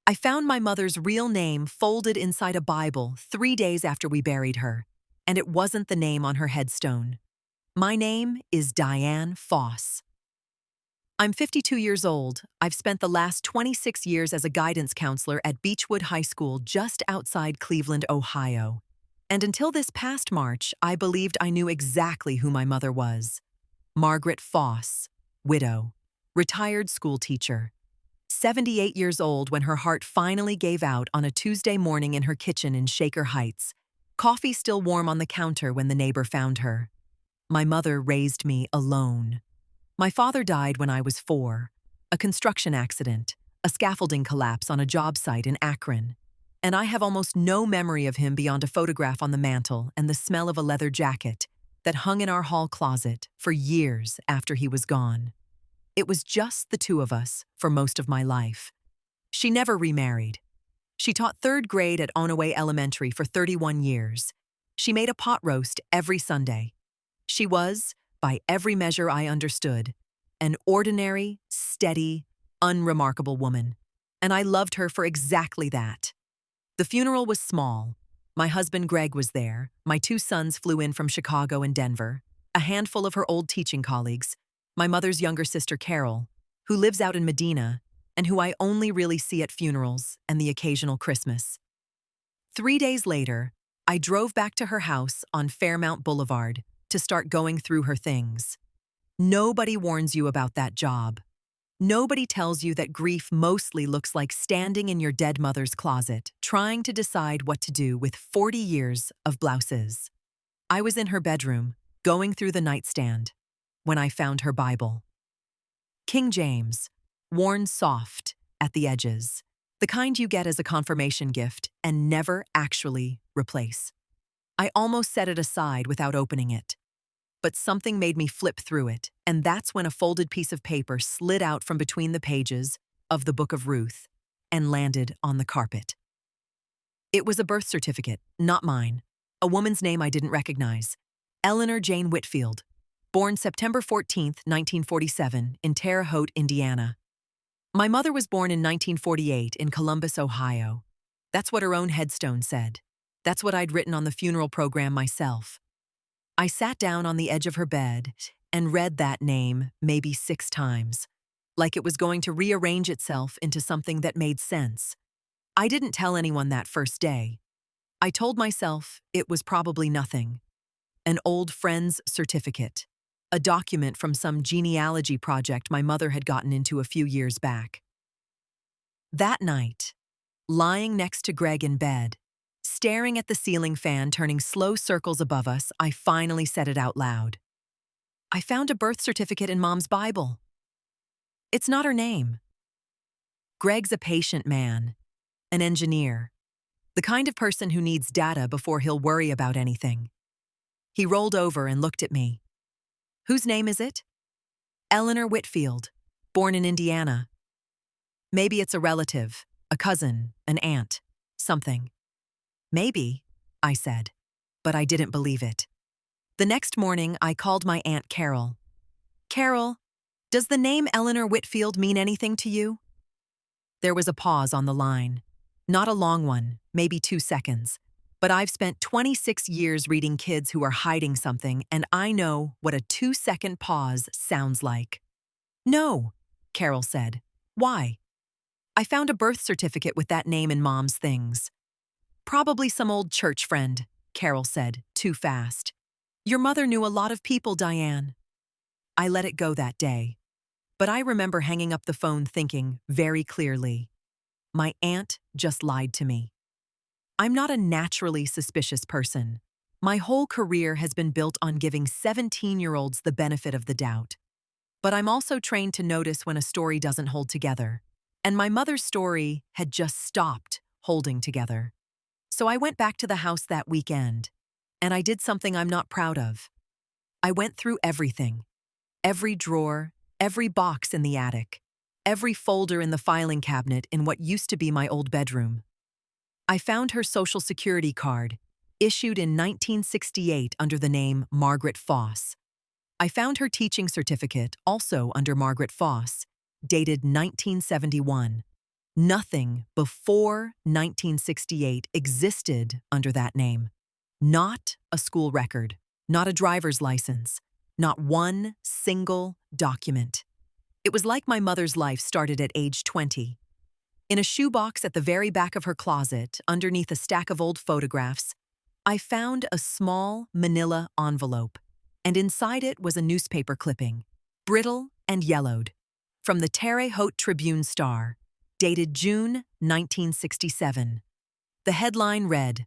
I found my mother's real name folded inside a Bible 3 days after we buried her, and it wasn't the name on her headstone. My name is Diane Foss. I'm 52 years old. I've spent the last 26 years as a guidance counselor at Beechwood High School just outside Cleveland, Ohio. And until this past March, I believed I knew exactly who my mother was. Margaret Foss, widow, retired school teacher. 78 years old when her heart finally gave out on a Tuesday morning in her kitchen in Shaker Heights, coffee still warm on the counter when the neighbor found her. My mother raised me alone. My father died when I was 4, a construction accident, a scaffolding collapse on a job site in Akron, and I have almost no memory of him beyond a photograph on the mantel and the smell of a leather jacket that hung in our hall closet for years after he was gone. It was just the two of us for most of my life. She never remarried. She taught 3rd grade at Onaway Elementary for 31 years. She made a pot roast every Sunday. She was, by every measure I understood, an ordinary, steady, unremarkable woman, and I loved her for exactly that. The funeral was small. My husband Greg was there, my 2 sons flew in from Chicago and Denver, a handful of her old teaching colleagues, my mother's younger sister Carol, who lives out in Medina and who I only really see at funerals and the occasional Christmas. 3 days later, I drove back to her house on Fairmount Boulevard to start going through her things. Nobody warns you about that job. Nobody tells you that grief mostly looks like standing in your dead mother's closet, trying to decide what to do with 40 years of blouses. I was in her bedroom, going through the nightstand, when I found her Bible. King James, worn soft at the edges, the kind you get as a confirmation gift and never actually replace. I almost set it aside without opening it. But something made me flip through it, and that's when a folded piece of paper slid out from between the pages of the Book of Ruth and landed on the carpet. It was a birth certificate, not mine, a woman's name I didn't recognize, Eleanor Jane Whitfield, born September 14, 1947, in Terre Haute, Indiana. My mother was born in 1948 in Columbus, Ohio. That's what her own headstone said. That's what I'd written on the funeral program myself. I sat down on the edge of her bed and read that name maybe 6 times, like it was going to rearrange itself into something that made sense. I didn't tell anyone that first day. I told myself it was probably nothing. An old friend's certificate, a document from some genealogy project my mother had gotten into a few years back. That night, lying next to Greg in bed, staring at the ceiling fan turning slow circles above us, I finally said it out loud. I found a birth certificate in Mom's Bible. It's not her name. Greg's a patient man, an engineer, the kind of person who needs data before he'll worry about anything. He rolled over and looked at me. Whose name is it? Eleanor Whitfield, born in Indiana. Maybe it's a relative, a cousin, an aunt, something. Maybe, I said, but I didn't believe it. The next morning, I called my Aunt Carol. Carol, does the name Eleanor Whitfield mean anything to you? There was a pause on the line. Not a long one, maybe 2 seconds. But I've spent 26 years reading kids who are hiding something, and I know what a 2-second pause sounds like. No, Carol said. Why? I found a birth certificate with that name in Mom's things. Probably some old church friend, Carol said, too fast. Your mother knew a lot of people, Diane. I let it go that day. But I remember hanging up the phone thinking very clearly, my aunt just lied to me. I'm not a naturally suspicious person. My whole career has been built on giving 17-year-olds the benefit of the doubt. But I'm also trained to notice when a story doesn't hold together. And my mother's story had just stopped holding together. So I went back to the house that weekend, and I did something I'm not proud of. I went through everything. Every drawer, every box in the attic, every folder in the filing cabinet in what used to be my old bedroom. I found her Social Security card, issued in 1968 under the name Margaret Foss. I found her teaching certificate, also under Margaret Foss, dated 1971. Nothing before 1968 existed under that name. Not a school record, not a driver's license, not one single document. It was like my mother's life started at age 20. In a shoebox at the very back of her closet, underneath a stack of old photographs, I found a small manila envelope, and inside it was a newspaper clipping, brittle and yellowed, from the Terre Haute Tribune-Star, dated June 1967. The headline read,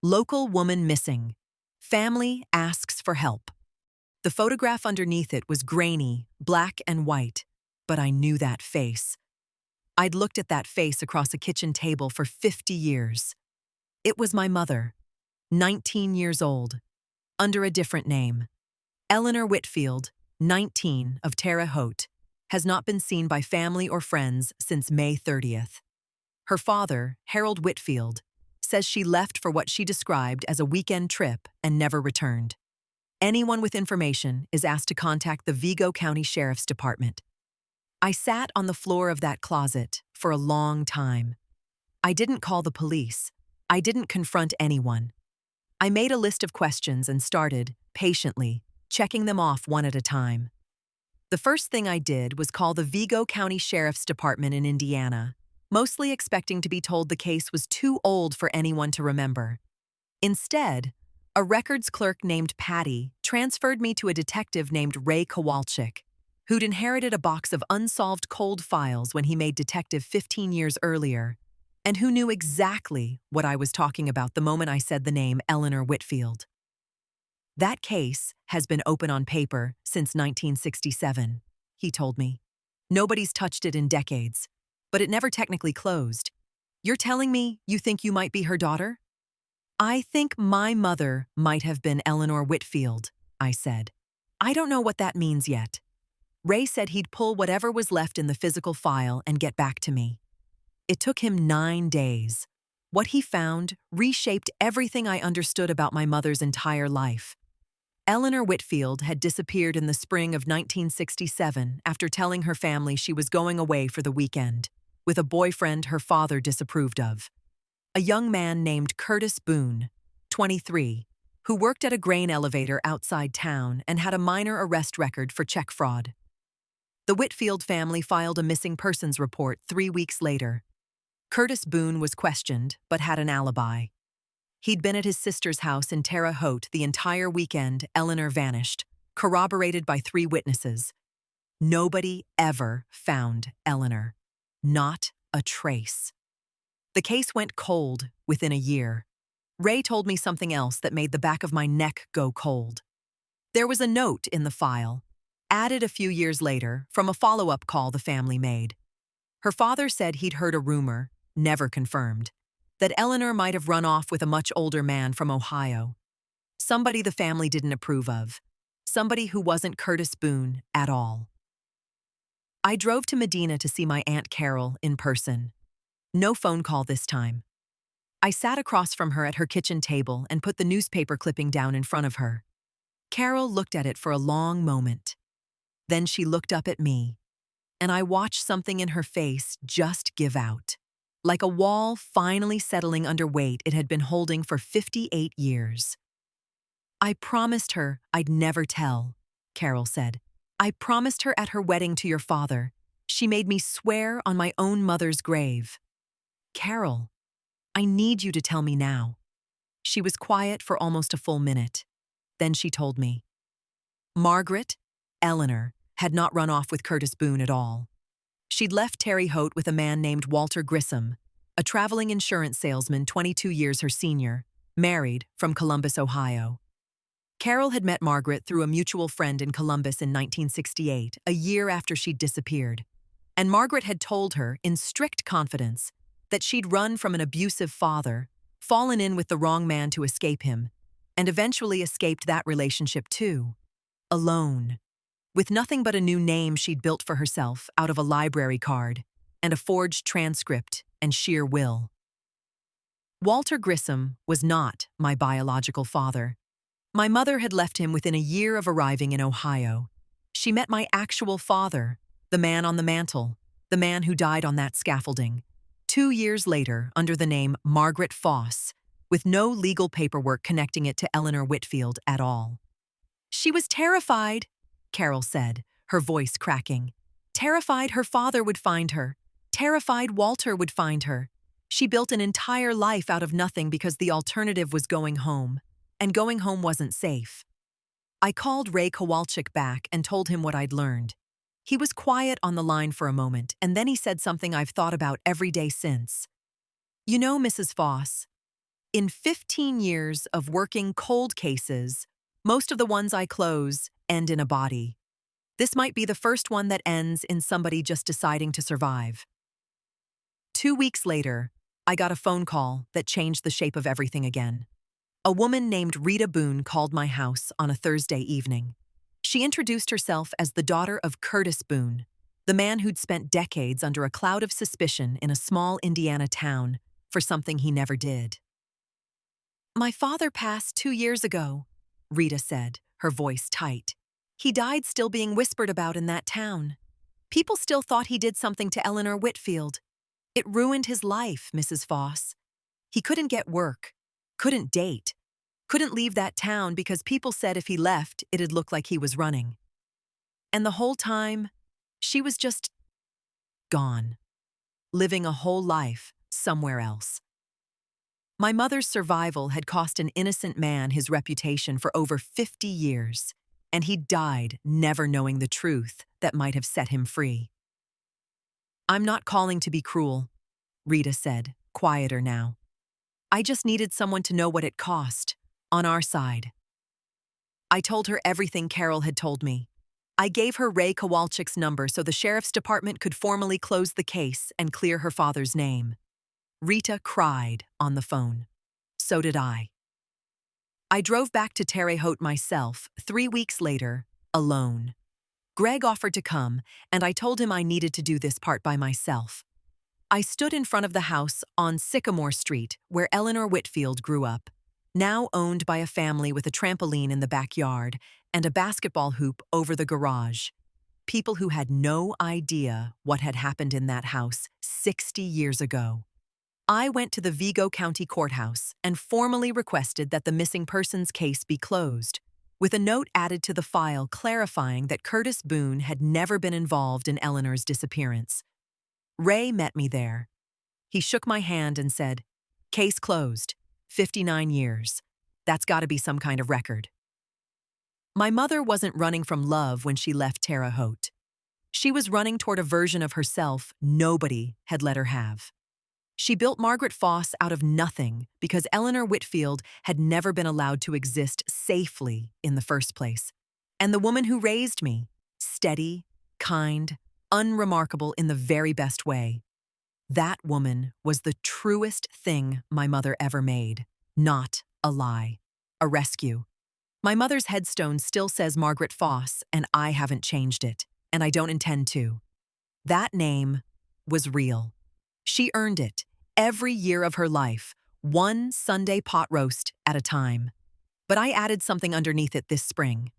"Local woman missing. Family asks for help." The photograph underneath it was grainy, black and white, but I knew that face. I'd looked at that face across a kitchen table for 50 years. It was my mother, 19 years old, under a different name. Eleanor Whitfield, 19, of Terre Haute, has not been seen by family or friends since May 30th. Her father, Harold Whitfield, says she left for what she described as a weekend trip and never returned. Anyone with information is asked to contact the Vigo County Sheriff's Department. I sat on the floor of that closet for a long time. I didn't call the police. I didn't confront anyone. I made a list of questions and started, patiently, checking them off one at a time. The first thing I did was call the Vigo County Sheriff's Department in Indiana, mostly expecting to be told the case was too old for anyone to remember. Instead, a records clerk named Patty transferred me to a detective named Ray Kowalczyk, who'd inherited a box of unsolved cold files when he made detective 15 years earlier, and who knew exactly what I was talking about the moment I said the name Eleanor Whitfield. "That case has been open on paper since 1967, he told me. "Nobody's touched it in decades, but it never technically closed. You're telling me you think you might be her daughter?" "I think my mother might have been Eleanor Whitfield," I said. "I don't know what that means yet." Ray said he'd pull whatever was left in the physical file and get back to me. It took him 9 days. What he found reshaped everything I understood about my mother's entire life. Eleanor Whitfield had disappeared in the spring of 1967 after telling her family she was going away for the weekend, with a boyfriend her father disapproved of. A young man named Curtis Boone, 23, who worked at a grain elevator outside town and had a minor arrest record for check fraud. The Whitfield family filed a missing persons report 3 weeks later. Curtis Boone was questioned, but had an alibi. He'd been at his sister's house in Terre Haute the entire weekend Eleanor vanished, corroborated by 3 witnesses. Nobody ever found Eleanor. Not a trace. The case went cold within a year. Ray told me something else that made the back of my neck go cold. There was a note in the file, added a few years later from a follow-up call the family made. Her father said he'd heard a rumor, never confirmed, that Eleanor might have run off with a much older man from Ohio. Somebody the family didn't approve of. Somebody who wasn't Curtis Boone at all. I drove to Medina to see my Aunt Carol in person. No phone call this time. I sat across from her at her kitchen table and put the newspaper clipping down in front of her. Carol looked at it for a long moment. Then she looked up at me, and I watched something in her face just give out, like a wall finally settling under weight it had been holding for 58 years. "I promised her I'd never tell," Carol said. "I promised her at her wedding to your father. She made me swear on my own mother's grave." "Carol, I need you to tell me now." She was quiet for almost a full minute. Then she told me. Margaret, Eleanor, had not run off with Curtis Boone at all. She'd left Terre Haute with a man named Walter Grissom, a traveling insurance salesman 22 years her senior, married, from Columbus, Ohio. Carol had met Margaret through a mutual friend in Columbus in 1968, a year after she'd disappeared. And Margaret had told her, in strict confidence, that she'd run from an abusive father, fallen in with the wrong man to escape him, and eventually escaped that relationship too, alone, with nothing but a new name she'd built for herself out of a library card and a forged transcript and sheer will. Walter Grissom was not my biological father. My mother had left him within a year of arriving in Ohio. She met my actual father, the man on the mantle, the man who died on that scaffolding, 2 years later, under the name Margaret Foss, with no legal paperwork connecting it to Eleanor Whitfield at all. She was terrified, Carol said, her voice cracking. Terrified her father would find her. Terrified Walter would find her. She built an entire life out of nothing because the alternative was going home, and going home wasn't safe. I called Ray Kowalczyk back and told him what I'd learned. He was quiet on the line for a moment, and then he said something I've thought about every day since. You know, Mrs. Foss, in 15 years of working cold cases, most of the ones I close end in a body. This might be the first one that ends in somebody just deciding to survive. 2 weeks later, I got a phone call that changed the shape of everything again. A woman named Rita Boone called my house on a Thursday evening. She introduced herself as the daughter of Curtis Boone, the man who'd spent decades under a cloud of suspicion in a small Indiana town for something he never did. My father passed 2 years ago, Rita said, her voice tight. He died still being whispered about in that town. People still thought he did something to Eleanor Whitfield. It ruined his life, Mrs. Foss. He couldn't get work, couldn't date, couldn't leave that town because people said if he left, it'd look like he was running. And the whole time, she was just gone, living a whole life somewhere else. My mother's survival had cost an innocent man his reputation for over 50 years, and he died never knowing the truth that might have set him free. I'm not calling to be cruel, Rita said, quieter now. I just needed someone to know what it cost, on our side. I told her everything Carol had told me. I gave her Ray Kowalczyk's number so the sheriff's department could formally close the case and clear her father's name. Rita cried on the phone. So did I. I drove back to Terre Haute myself 3 weeks later, alone. Greg offered to come, and I told him I needed to do this part by myself. I stood in front of the house on Sycamore Street, where Eleanor Whitfield grew up, now owned by a family with a trampoline in the backyard and a basketball hoop over the garage. People who had no idea what had happened in that house 60 years ago. I went to the Vigo County Courthouse and formally requested that the missing persons case be closed, with a note added to the file clarifying that Curtis Boone had never been involved in Eleanor's disappearance. Ray met me there. He shook my hand and said, "Case closed, 59 years. That's got to be some kind of record." My mother wasn't running from love when she left Terre Haute. She was running toward a version of herself nobody had let her have. She built Margaret Foss out of nothing because Eleanor Whitfield had never been allowed to exist safely in the first place. And the woman who raised me, steady, kind, unremarkable in the very best way, that woman was the truest thing my mother ever made, not a lie, a rescue. My mother's headstone still says Margaret Foss, and I haven't changed it, and I don't intend to. That name was real. She earned it every year of her life, one Sunday pot roast at a time. But I added something underneath it this spring.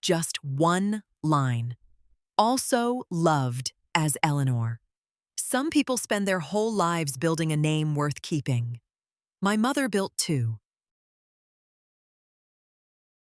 Just one line. Also loved as Eleanor. Some people spend their whole lives building a name worth keeping. My mother built two.